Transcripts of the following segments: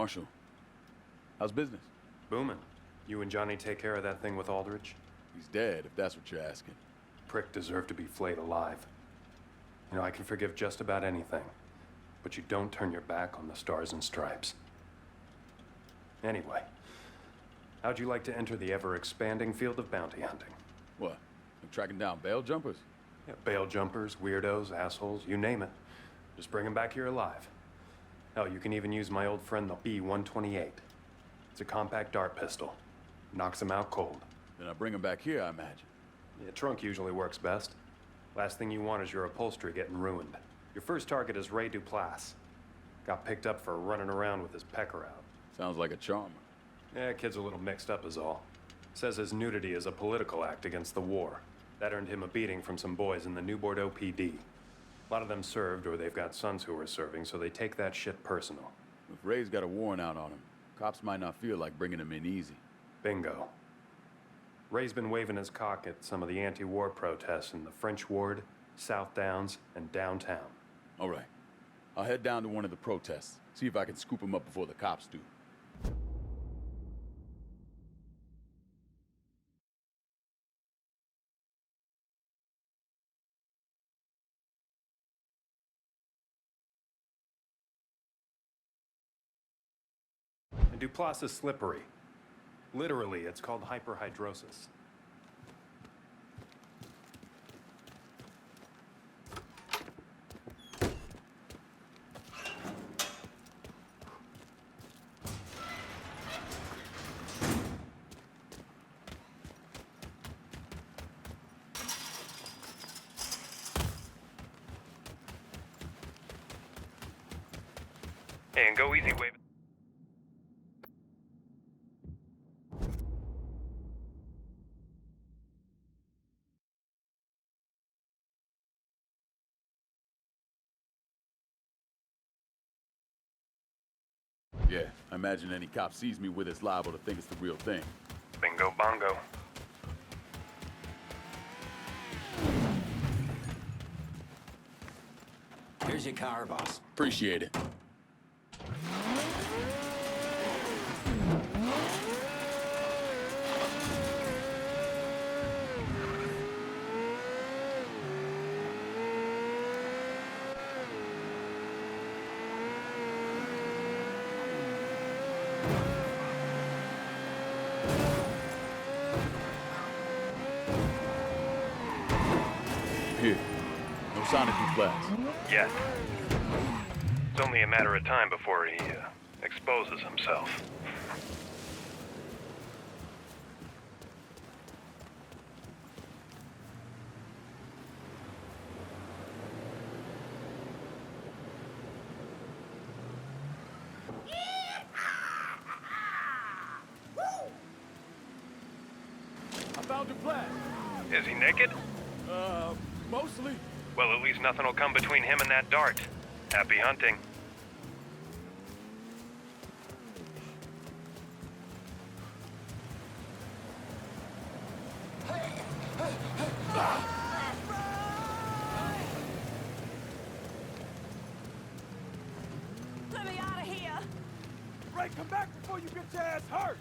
Marshall. How's business? Booming. You and Johnny take care of that thing with Aldrich? He's dead, if that's what you're asking. Prick deserved to be flayed alive. You know, I can forgive just about anything, but you don't turn your back on the Stars and Stripes. Anyway, how'd you like to enter the ever-expanding field of bounty hunting? What? Like tracking down bail jumpers? Yeah, bail jumpers, weirdos, assholes, you name it. Just bring them back here alive. Hell, you can even use my old friend the B-128. It's a compact dart pistol. Knocks them out cold. Then I bring them back here, I imagine. Yeah, trunk usually works best. Last thing you want is your upholstery getting ruined. Your first target is Ray Duplass. Got picked up for running around with his pecker out. Sounds like a charmer. Yeah, kid's a little mixed up is all. Says his nudity is a political act against the war. That earned him a beating from some boys in the New Bordeaux PD. A lot of them served, or they've got sons who are serving, so they take that shit personal. If Ray's got a warrant out on him, cops might not feel like bringing him in easy. Bingo. Ray's been waving his cock at some of the anti-war protests in the French Ward, South Downs, and downtown. All right. I'll head down to one of the protests, see if I can scoop him up before the cops do. And Duplass is slippery. Literally, it's called hyperhidrosis. And go easy, wave. Yeah, I imagine any cop sees me with it's liable to think it's the real thing. Bingo bongo. Here's your car, boss. Appreciate it. Here. No sign of Duplass. Yet. It's only a matter of time before he exposes himself. I found Duplass. Is he naked? Mostly. Well, at least nothing will come between him and that dart. Happy hunting. Let me out of here! Ray, come back before you get your ass hurt!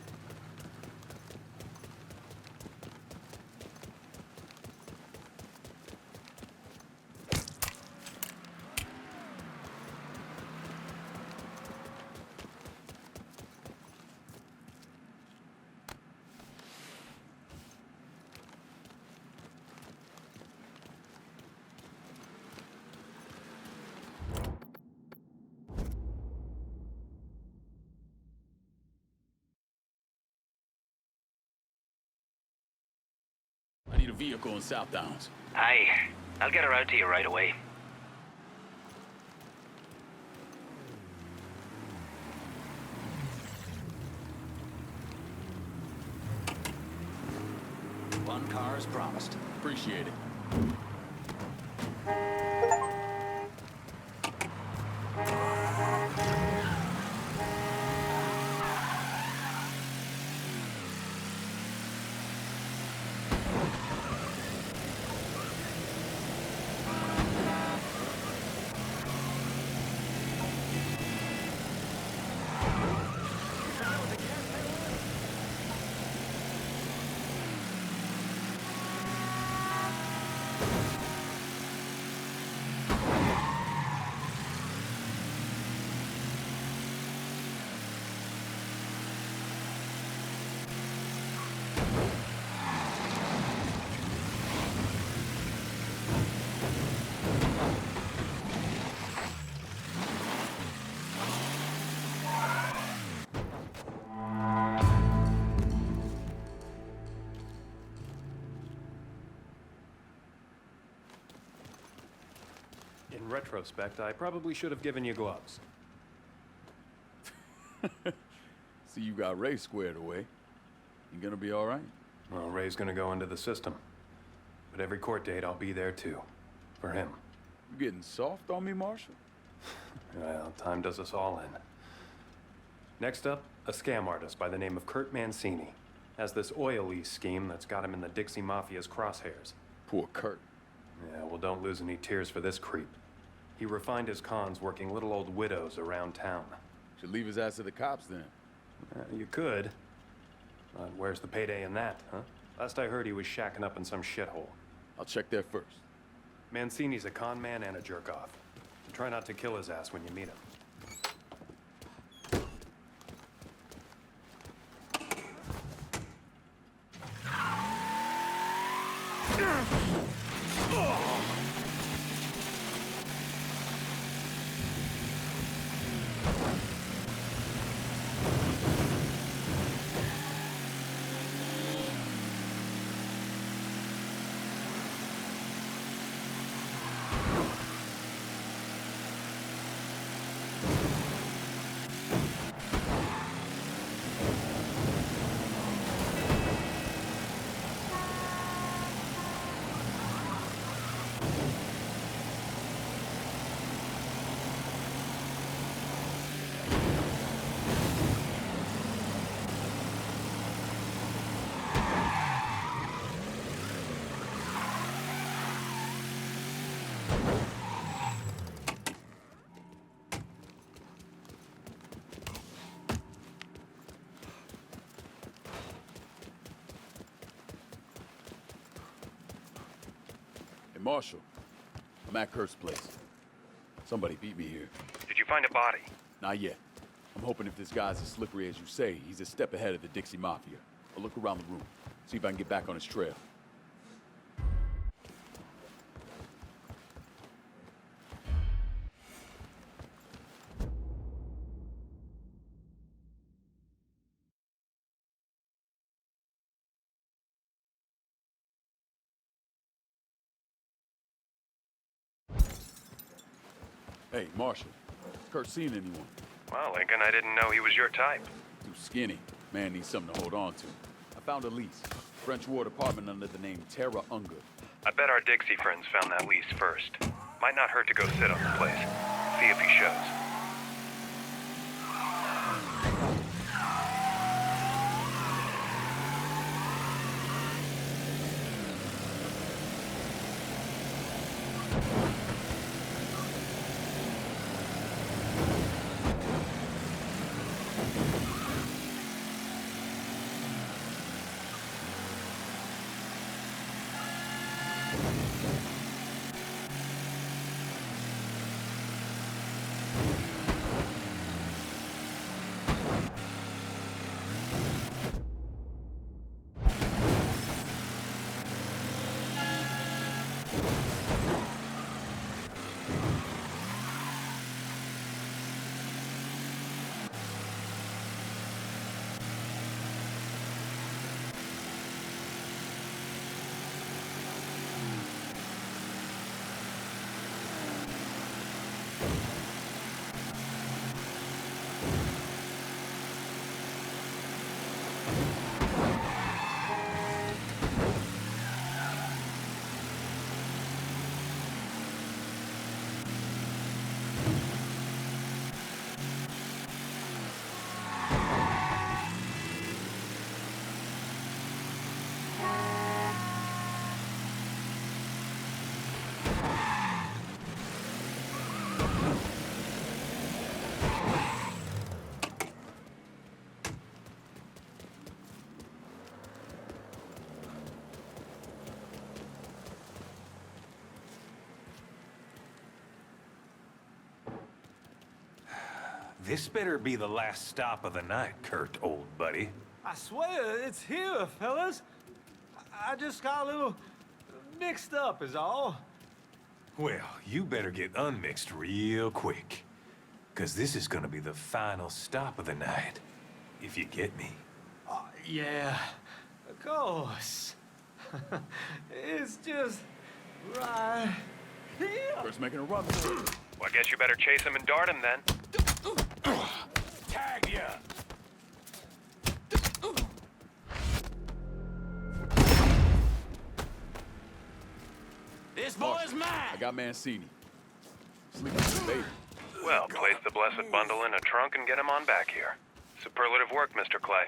I need a vehicle in South Downs. Aye. I'll get her out to you right away. One car as promised. Appreciate it. retrospect, I probably should have given you gloves. See, you got Ray squared away. You gonna be all right? Well, Ray's gonna go into the system. But every court date, I'll be there too. For him. You getting soft on me, Marshall? Well, time does us all in. Next up, a scam artist by the name of Kurt Mancini. Has this oil lease scheme that's got him in the Dixie Mafia's crosshairs. Poor Kurt. Yeah, well, don't lose any tears for this creep. He refined his cons working little old widows around town. Should leave his ass to the cops then. You could. But where's the payday in that, huh? Last I heard, he was shacking up in some shithole. I'll check there first. Mancini's a con man and a jerk-off. Try not to kill his ass when you meet him. Marshall, I'm at Kurt's place. Somebody beat me here. Did you find a body? Not yet. I'm hoping if this guy's as slippery as you say, he's a step ahead of the Dixie Mafia. I'll look around the room, see if I can get back on his trail. Hey, Marshall. Kurt seen anyone? Well, Lincoln, I didn't know he was your type. Too skinny. Man needs something to hold on to. I found a lease. French Ward apartment under the name Terra Unger. I bet our Dixie friends found that lease first. Might not hurt to go sit on the place. See if he shows. This better be the last stop of the night, Kurt, old buddy. I swear, it's here, fellas. I just got a little mixed up is all. Well, you better get unmixed real quick. 'Cause this is gonna be the final stop of the night. If you get me. Yeah, of course. It's just right here! First making a run for it. Well, I guess you better chase him and dart him then. Tag ya! This boy's mine! I got Mancini. Sleeping with the baby. Well, place the blessed bundle in a trunk and get him on back here. Superlative work, Mr. Clay.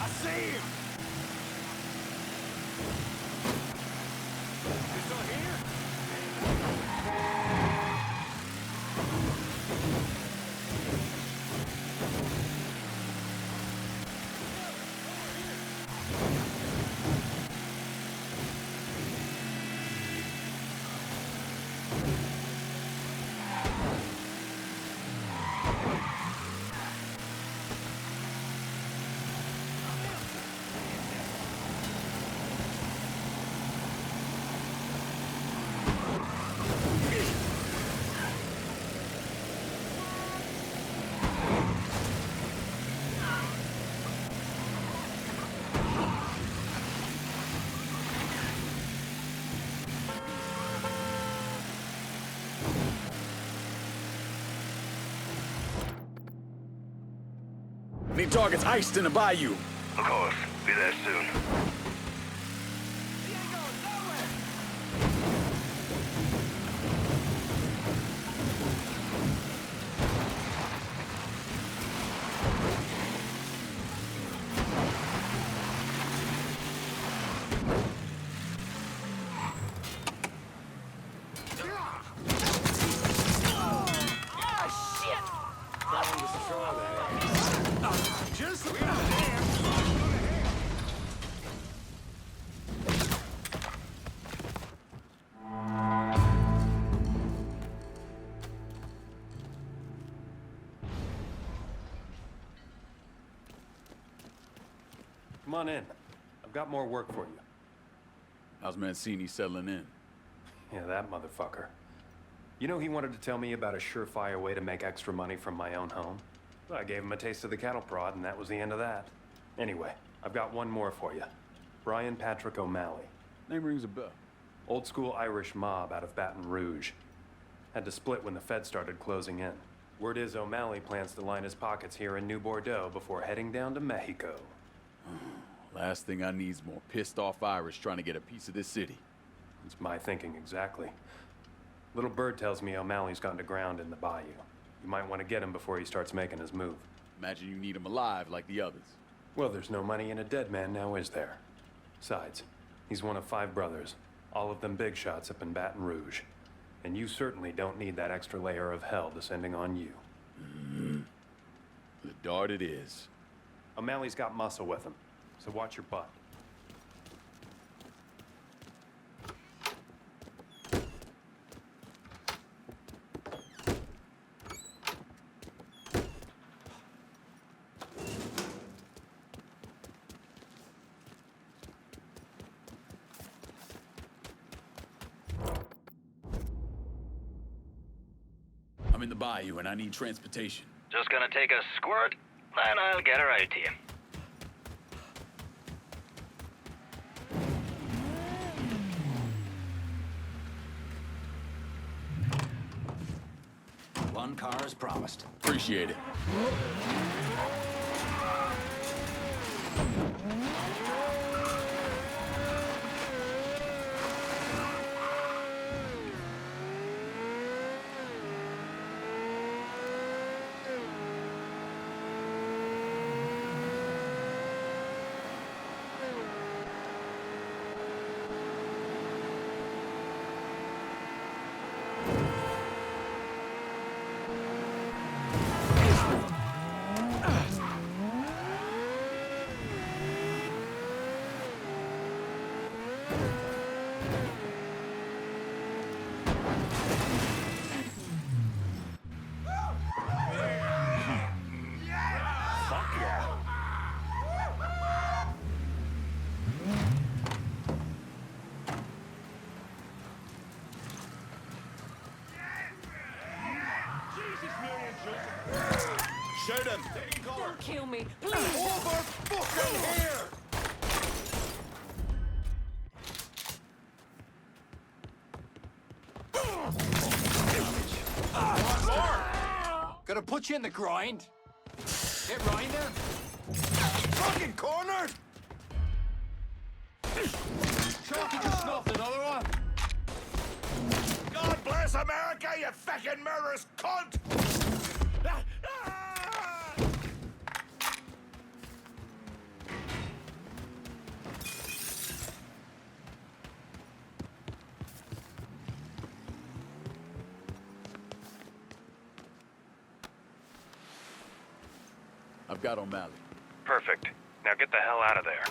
I see him! You still here? Need targets iced in the bayou. Of course. Be there soon. Come on in. I've got more work for you. How's Mancini settling in? Yeah, that motherfucker. You know, he wanted to tell me about a surefire way to make extra money from my own home. Well, I gave him a taste of the cattle prod, and that was the end of that. Anyway, I've got one more for you. Brian Patrick O'Malley. Name rings a bell. Old school Irish mob out of Baton Rouge. Had to split when the Fed started closing in. Word is O'Malley plans to line his pockets here in New Bordeaux before heading down to Mexico. Last thing I need is more pissed off Irish trying to get a piece of this city. It's my thinking exactly. Little Bird tells me O'Malley's gone to ground in the bayou. You might want to get him before he starts making his move. Imagine you need him alive like the others. Well, there's no money in a dead man now, is there? Besides, he's one of 5 brothers, all of them big shots up in Baton Rouge. And you certainly don't need that extra layer of hell descending on you. The dart it is. O'Malley's got muscle with him, so watch your butt. I'm in the bayou and I need transportation. Just gonna take a squirt, and I'll get her out to you. One car as promised. Appreciate it. Shoot him! Don't kill me, please! Over fucking here! Gonna put you in the grind. Get right there. Fucking cornered! Chalky just snuffed another one. God bless America, you fucking murderous cunt! I've got O'Malley. Perfect. Now get the hell out of there.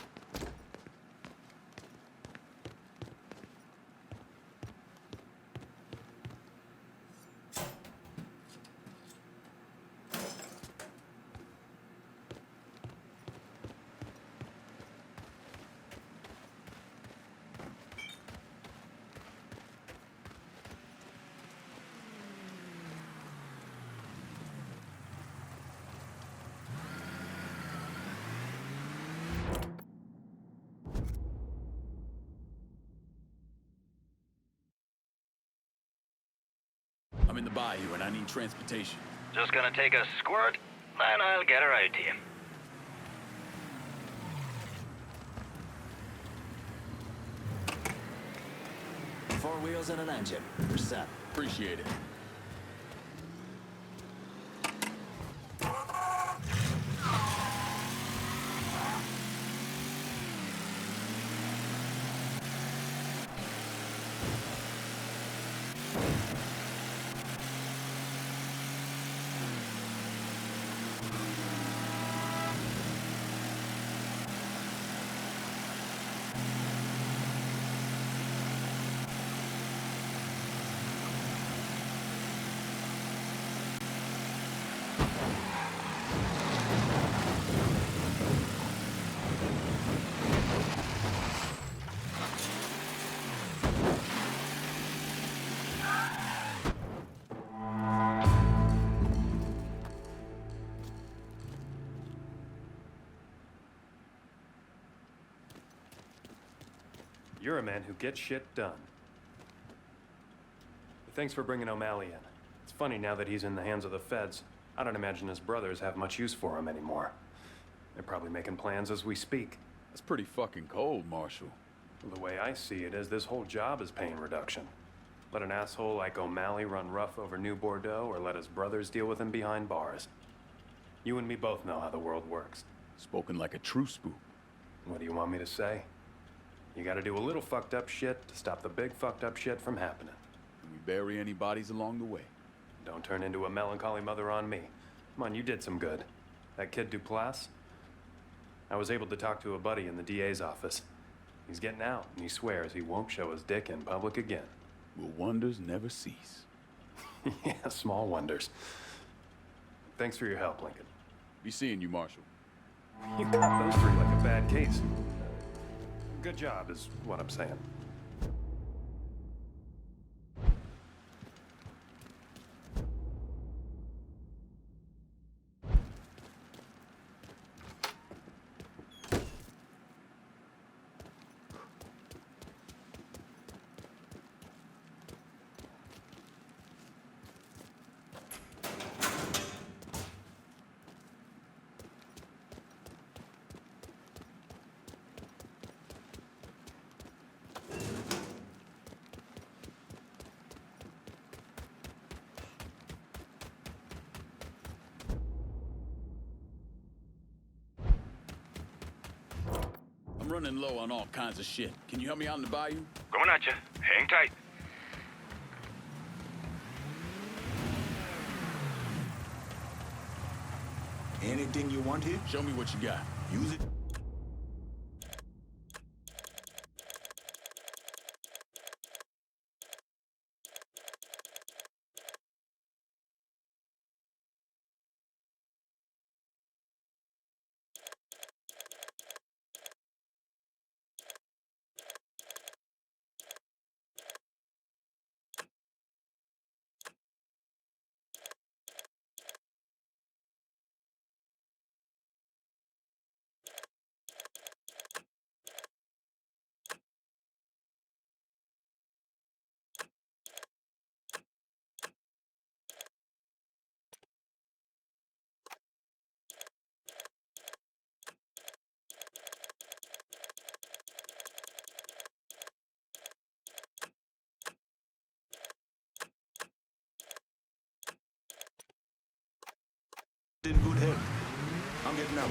I'm in the bayou and I need transportation. Just gonna take a squirt, then I'll get her out to you. Four wheels and an engine. You're set. Appreciate it. You're a man who gets shit done. Thanks for bringing O'Malley in. It's funny now that he's in the hands of the feds. I don't imagine his brothers have much use for him anymore. They're probably making plans as we speak. That's pretty fucking cold, Marshal. The way I see it is this whole job is paying reduction. Let an asshole like O'Malley run rough over New Bordeaux, or let his brothers deal with him behind bars. You and me both know how the world works. Spoken like a true spook. What do you want me to say? You gotta do a little fucked up shit to stop the big fucked up shit from happening. Can we bury any bodies along the way? Don't turn into a melancholy mother on me. Come on, you did some good. That kid Duplass? I was able to talk to a buddy in the DA's office. He's getting out, and he swears he won't show his dick in public again. Will wonders never cease? Yeah, small wonders. Thanks for your help, Lincoln. Be seeing you, Marshal. You got those three like a bad case. Good job, is what I'm saying. I'm running low on all kinds of shit. Can you help me out in the bayou? Coming at you. Hang tight. Anything you want here? Show me what you got. Use it. in good health. I'm getting out.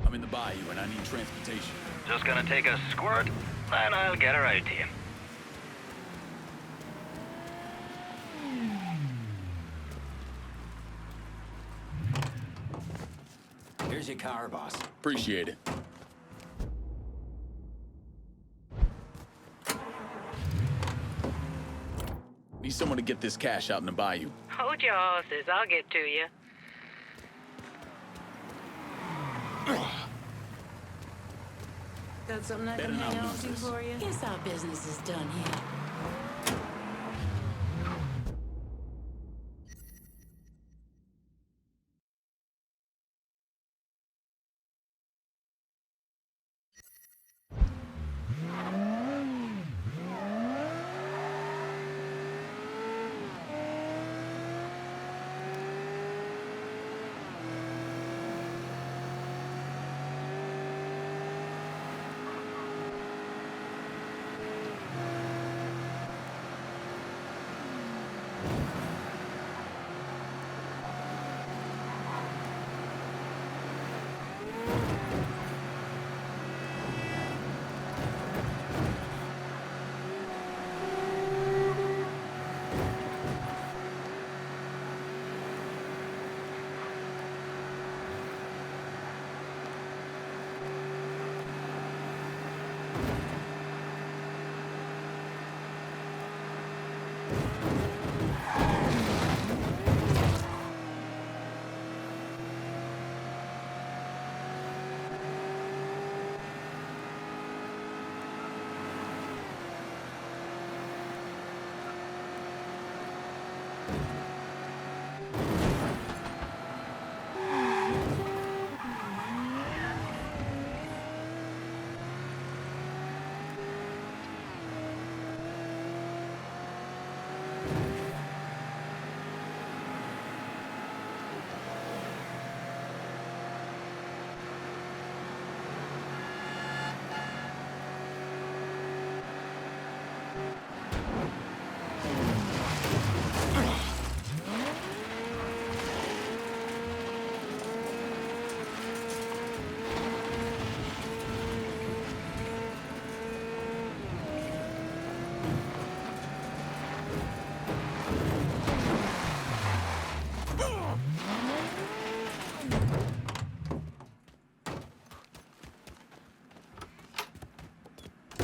I'm in the bayou and I need transportation. Just gonna take a squirt, and I'll get her out to you. Here's your car, boss. Appreciate it. Need someone to get this cash out in the bayou. Hold your horses. I'll get to you. Got something I can Better not hang on lose to this. for you? Guess our business is done here.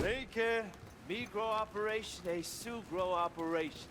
Make a me-grow operation a Sue-grow operation.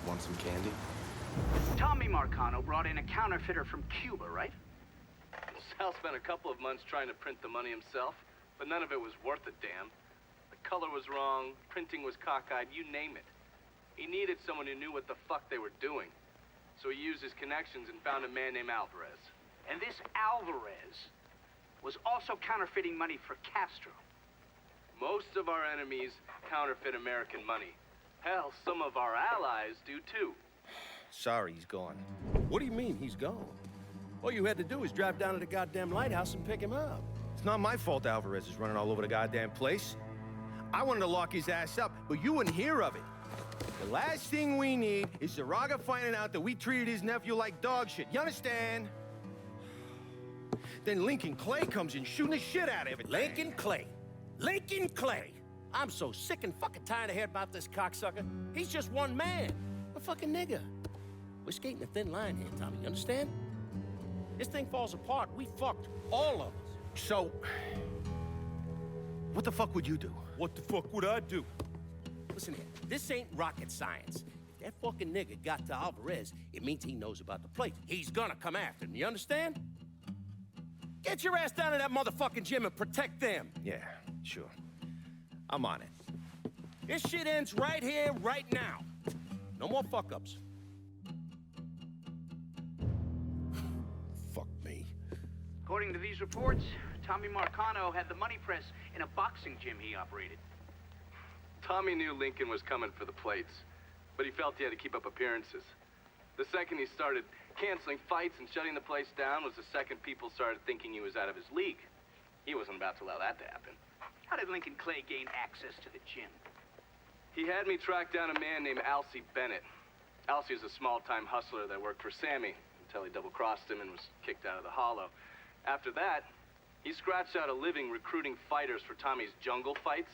Want some candy? Tommy Marcano brought in a counterfeiter from Cuba, right? Sal spent a couple of months trying to print the money himself, but none of it was worth a damn. The color was wrong, printing was cockeyed, you name it. He needed someone who knew what the fuck they were doing. So he used his connections and found a man named Alvarez. And this Alvarez was also counterfeiting money for Castro. Most of our enemies counterfeit American money. Hell, some of our allies do too. Sorry, he's gone. What do you mean he's gone? All you had to do was drive down to the goddamn lighthouse and pick him up. It's not my fault Alvarez is running all over the goddamn place. I wanted to lock his ass up, but you wouldn't hear of it. The last thing we need is Zaraga finding out that we treated his nephew like dog shit. You understand? Then Lincoln Clay comes in shooting the shit out of it. Lincoln Clay. Lincoln Clay. I'm so sick and fucking tired of hearing about this cocksucker. He's just one man. A fucking nigga. We're skating a thin line here, Tommy. You understand? This thing falls apart. We fucked. All of us. So, what the fuck would you do? What the fuck would I do? Listen here, this ain't rocket science. If that fucking nigga got to Alvarez, it means he knows about the place. He's gonna come after him, you understand? Get your ass down to that motherfucking gym and protect them. Yeah, sure. I'm on it. This shit ends right here, right now. No more fuck-ups. Fuck me. According to these reports, Tommy Marcano had the money press in a boxing gym he operated. Tommy knew Lincoln was coming for the plates, but he felt he had to keep up appearances. The second he started canceling fights and shutting the place down was the second people started thinking he was out of his league. He wasn't about to allow that to happen. How did Lincoln Clay gain access to the gym? He had me track down a man named Alcy Bennett. Alcy is a small-time hustler that worked for Sammy until he double-crossed him and was kicked out of the Hollow. After that, he scratched out a living recruiting fighters for Tommy's jungle fights.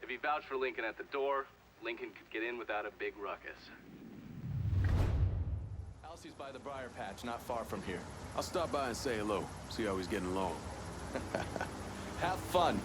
If he vouched for Lincoln at the door, Lincoln could get in without a big ruckus. Alcy's by the briar patch, not far from here. I'll stop by and say hello, see how he's getting along. Have fun.